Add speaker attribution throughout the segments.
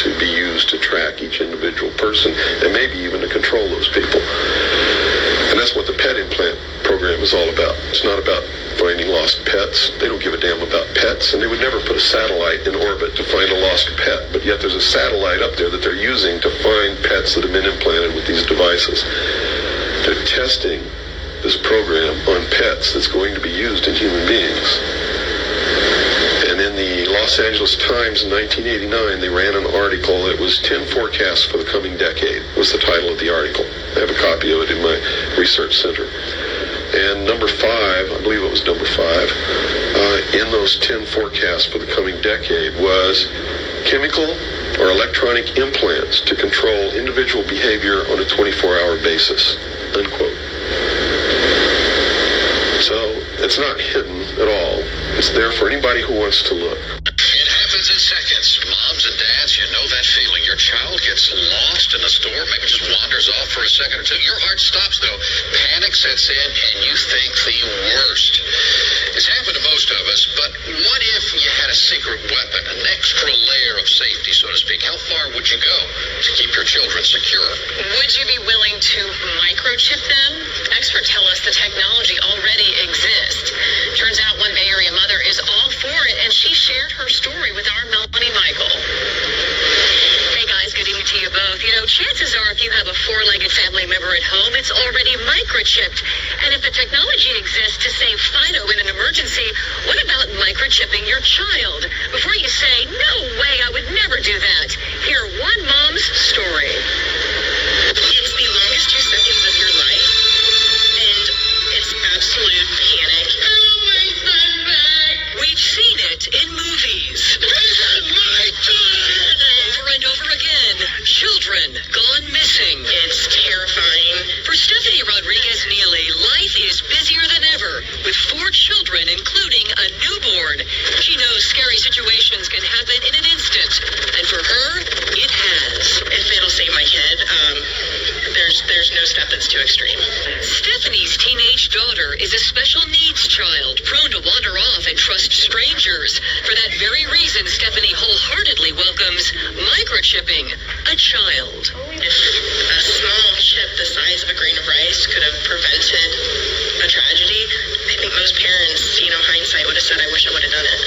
Speaker 1: to be used to track each individual person and maybe even to control those people. And that's what the pet implant program is all about. It's not about finding lost pets. They don't give a damn about pets, and they would never put a satellite in orbit to find a lost pet. But yet there's a satellite up there that they're using to find pets that have been implanted with these devices. They're testing this program on pets that's going to be used in human beings. And in the Los Angeles Times in 1989, they ran an article that was 10 forecasts for the coming decade, was the title of the article. I have a copy of it in my research center. And number 5, I believe it was number 5, in those 10 forecasts for the coming decade was chemical or electronic implants to control individual behavior on a 24-hour basis, unquote. So it's not hidden at all. It's there for anybody who wants to look.
Speaker 2: It happens in seconds. Moms and dads, you know that feeling. Your child gets lost in a store, maybe just wanders off for a second or two. Your heart stops, though. Panic sets in, and you think the worst. It's happened to most of us, but what if you had a secret weapon, an extra layer of safety, so to speak? How far would you go to keep your children secure?
Speaker 3: Would you be willing to microchip them? Experts tell us the technology already exists. Turns out one Bay Area mother is all for it, and she shared her story with our Melanie Michael. Hey guys, good evening to you both. You know, chances are if you have a 4-legged family member at home, it's already microchipped. And if the technology exists to save Fido in an emergency, what about microchipping your child? Before you say, no way, I would never do that, hear one mom's story. It's the longest 2 seconds of your life, and it's absolute panic. Oh, my son back! We've seen it in movies. My son! Over and over again. Children gone missing. It's terrifying. For Stephanie Rodriguez-Neely, life is busier than ever, with 4 children, including a newborn. She knows scary situations can happen in an instant, and for her, it has. If it'll save my kid, there's no step that's too extreme. Stephanie's teenage daughter is a special needs child, prone to wander off and trust strangers. For that very reason, Stephanie wholeheartedly welcomes microchipping a child. If a small chip the size of a grain of rice could have prevented a tragedy, I think most parents, hindsight would have said, I wish I would have done it.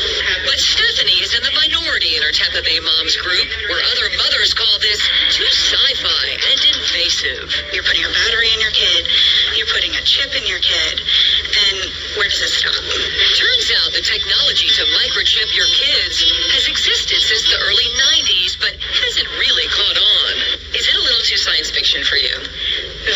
Speaker 3: But Stephanie is in the minority in her Tampa Bay Moms group, where other mothers call this too sci-fi and invasive. You're putting a battery in your kid, you're putting a chip in your kid, then where does it stop? Turns out the technology to microchip your kids has existed since the early 90s, but hasn't really caught on. Is it a little too science fiction for you?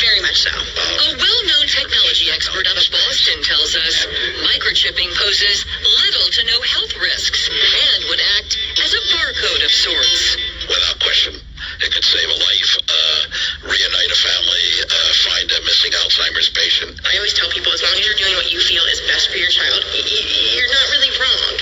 Speaker 3: Very much so. A well-known technology expert out of Boston tells us microchipping poses little to no health risks and would act as a barcode of sorts.
Speaker 2: Without question. It could save a life, reunite a family, find a missing Alzheimer's patient.
Speaker 3: I always tell people, as long as you're doing what you feel is best for your child, you're not really wrong.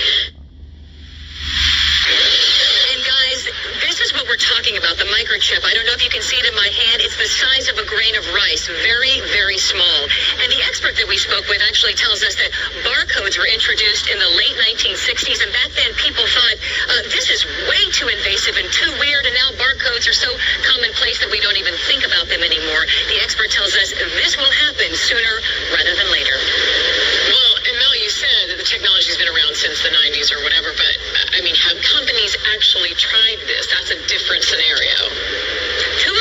Speaker 3: And guys, this is what we're talking about, the microchip. I don't know if you can see it in my hand. It's the size of a grain of rice, very, very small. And the expert that we spoke with actually tells us that barcodes were introduced in the late 1960s, and back then people thought, this is way too invasive and too weird, and now barcodes are so commonplace that we don't even think about them anymore. The expert tells us this will happen sooner rather than later. Well, and Mel, you said that the technology's been around since the 90s or whatever, but have companies actually tried this? That's a different scenario. Two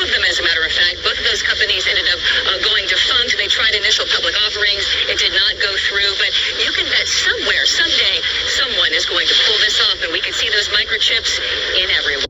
Speaker 3: of them, as a matter of fact. Both of those companies ended up going defunct. They tried initial public offerings. It did not go through, but you can bet somewhere, someday, someone is going to pull this off, and we can see those microchips in everyone.